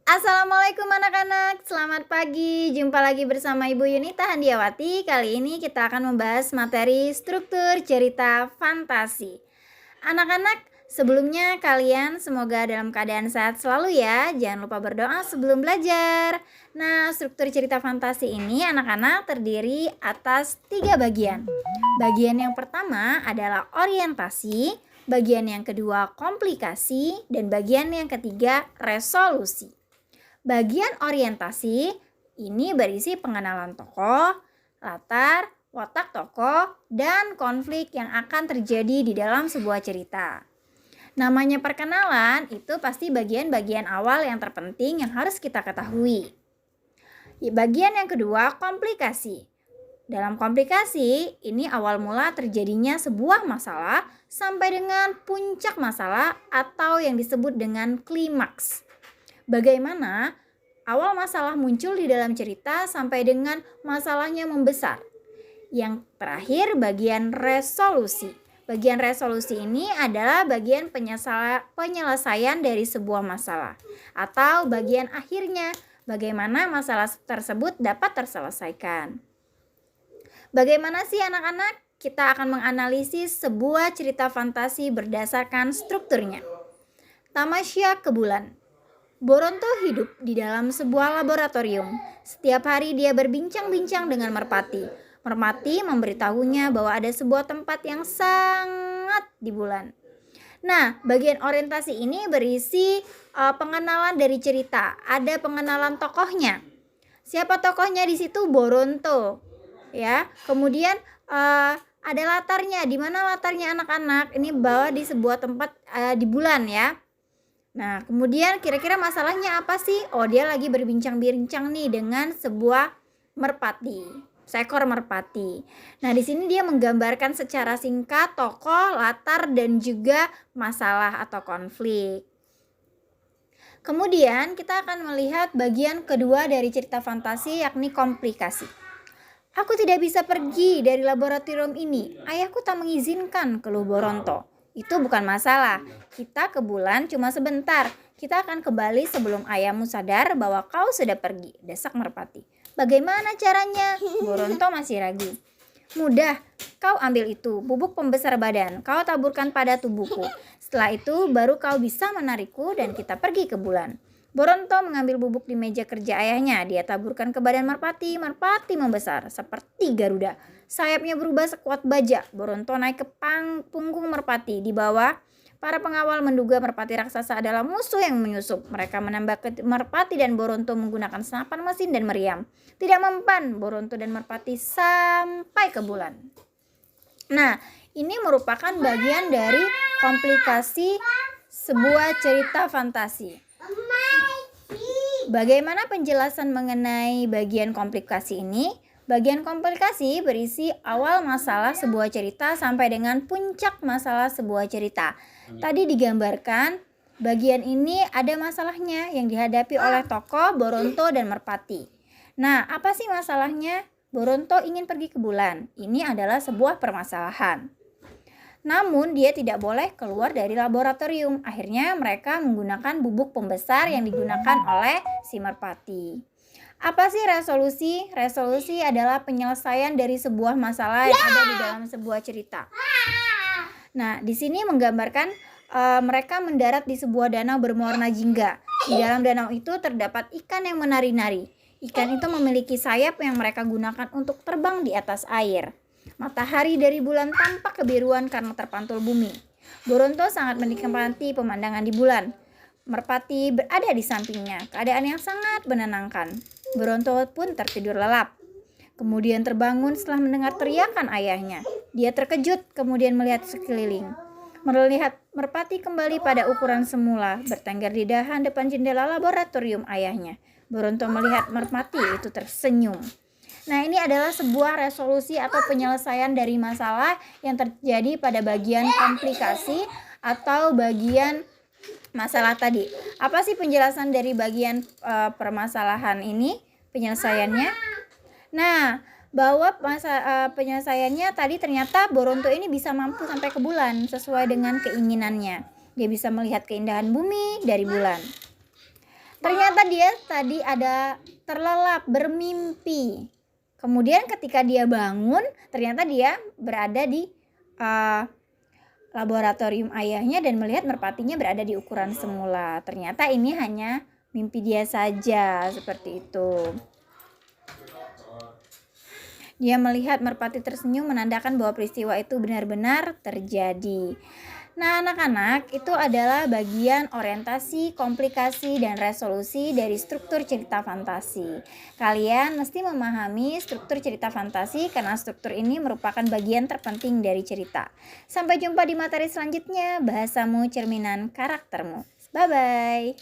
Assalamualaikum anak-anak, selamat pagi. Jumpa lagi bersama Ibu Yunita Handiawati. Kali ini kita akan membahas materi struktur cerita fantasi. Anak-anak, sebelumnya kalian semoga dalam keadaan sehat selalu ya. Jangan lupa berdoa sebelum belajar. Nah, struktur cerita fantasi ini anak-anak terdiri atas 3 bagian. Bagian yang pertama adalah orientasi, bagian yang kedua komplikasi, dan bagian yang ketiga resolusi. Bagian orientasi ini berisi pengenalan tokoh, latar, watak tokoh, dan konflik yang akan terjadi di dalam sebuah cerita. Namanya perkenalan itu pasti bagian-bagian awal yang terpenting yang harus kita ketahui. Bagian yang kedua, komplikasi. Dalam komplikasi, ini awal mula terjadinya sebuah masalah sampai dengan puncak masalah atau yang disebut dengan klimaks. Bagaimana awal masalah muncul di dalam cerita sampai dengan masalahnya membesar. Yang terakhir, bagian resolusi. Bagian resolusi ini adalah bagian penyelesaian dari sebuah masalah atau bagian akhirnya bagaimana masalah tersebut dapat terselesaikan. Bagaimana sih anak-anak? Kita akan menganalisis sebuah cerita fantasi berdasarkan strukturnya. Tamasya ke bulan. Boronto hidup di dalam sebuah laboratorium. Setiap hari dia berbincang-bincang dengan Merpati. Merpati memberitahunya bahwa ada sebuah tempat yang sangat di bulan. Nah, bagian orientasi ini berisi pengenalan dari cerita. Ada pengenalan tokohnya. Siapa tokohnya di situ? Boronto. Ya, kemudian ada latarnya. Di mana latarnya anak-anak? Ini bahwa di sebuah tempat di bulan ya. Nah, kemudian kira-kira masalahnya apa sih? Oh, dia lagi berbincang-bincang nih dengan sebuah merpati, seekor merpati. Nah, di sini dia menggambarkan secara singkat tokoh, latar, dan juga masalah atau konflik. Kemudian kita akan melihat bagian kedua dari cerita fantasi, yakni komplikasi. Aku tidak bisa pergi dari laboratorium ini. Ayahku tak mengizinkan, keluh Boronto. Itu bukan masalah. Kita ke bulan cuma sebentar. Kita akan kembali sebelum ayahmu sadar bahwa kau sudah pergi, desak Merpati. Bagaimana caranya? Boronto masih ragu. Mudah, kau ambil itu, bubuk pembesar badan. Kau taburkan pada tubuhku. Setelah itu baru kau bisa menarikku dan kita pergi ke bulan. Boronto mengambil bubuk di meja kerja ayahnya. Dia taburkan ke badan Merpati. Merpati membesar seperti Garuda. Sayapnya berubah sekuat baja. Boronto naik ke punggung Merpati. Di bawah, para pengawal menduga Merpati raksasa adalah musuh yang menyusup. Mereka menembak ke Merpati dan Boronto menggunakan senapan mesin dan meriam. Tidak mempan, Boronto dan Merpati sampai ke bulan. Nah, ini merupakan bagian dari komplikasi sebuah cerita fantasi. Bagaimana penjelasan mengenai bagian komplikasi ini? Bagian komplikasi berisi awal masalah sebuah cerita sampai dengan puncak masalah sebuah cerita. Tadi digambarkan bagian ini ada masalahnya yang dihadapi oleh tokoh Boronto dan Merpati. Nah, apa sih masalahnya? Boronto ingin pergi ke bulan. Ini adalah sebuah permasalahan. Namun dia tidak boleh keluar dari laboratorium. Akhirnya mereka menggunakan bubuk pembesar yang digunakan oleh si Merpati. Apa sih resolusi? Resolusi adalah penyelesaian dari sebuah masalah yang ada di dalam sebuah cerita. Nah, di sini menggambarkan mereka mendarat di sebuah danau berwarna jingga. Di dalam danau itu terdapat ikan yang menari-nari. Ikan itu memiliki sayap yang mereka gunakan untuk terbang di atas air. Matahari dari bulan tampak kebiruan karena terpantul bumi. Boronto sangat menikmati pemandangan di bulan. Merpati berada di sampingnya, keadaan yang sangat menenangkan. Boronto pun tertidur lelap. Kemudian terbangun setelah mendengar teriakan ayahnya. Dia terkejut, kemudian melihat sekeliling. Melihat Merpati kembali pada ukuran semula, bertengger di dahan depan jendela laboratorium ayahnya. Boronto melihat Merpati itu tersenyum. Nah, ini adalah sebuah resolusi atau penyelesaian dari masalah yang terjadi pada bagian komplikasi atau bagian masalah tadi. Apa sih penjelasan dari bagian permasalahan ini, penyelesaiannya? Nah, bahwa penyelesaiannya tadi ternyata Boronto ini bisa mampu sampai ke bulan sesuai dengan keinginannya. Dia bisa melihat keindahan bumi dari bulan. Ternyata dia tadi ada terlelap, bermimpi. Kemudian ketika dia bangun, ternyata dia berada di laboratorium ayahnya dan melihat merpatinya berada di ukuran semula. Ternyata ini hanya mimpi dia saja, seperti itu. Dia melihat merpati tersenyum menandakan bahwa peristiwa itu benar-benar terjadi. Nah, anak-anak, itu adalah bagian orientasi, komplikasi, dan resolusi dari struktur cerita fantasi. Kalian mesti memahami struktur cerita fantasi karena struktur ini merupakan bagian terpenting dari cerita. Sampai jumpa di materi selanjutnya, bahasamu cerminan karaktermu. Bye-bye.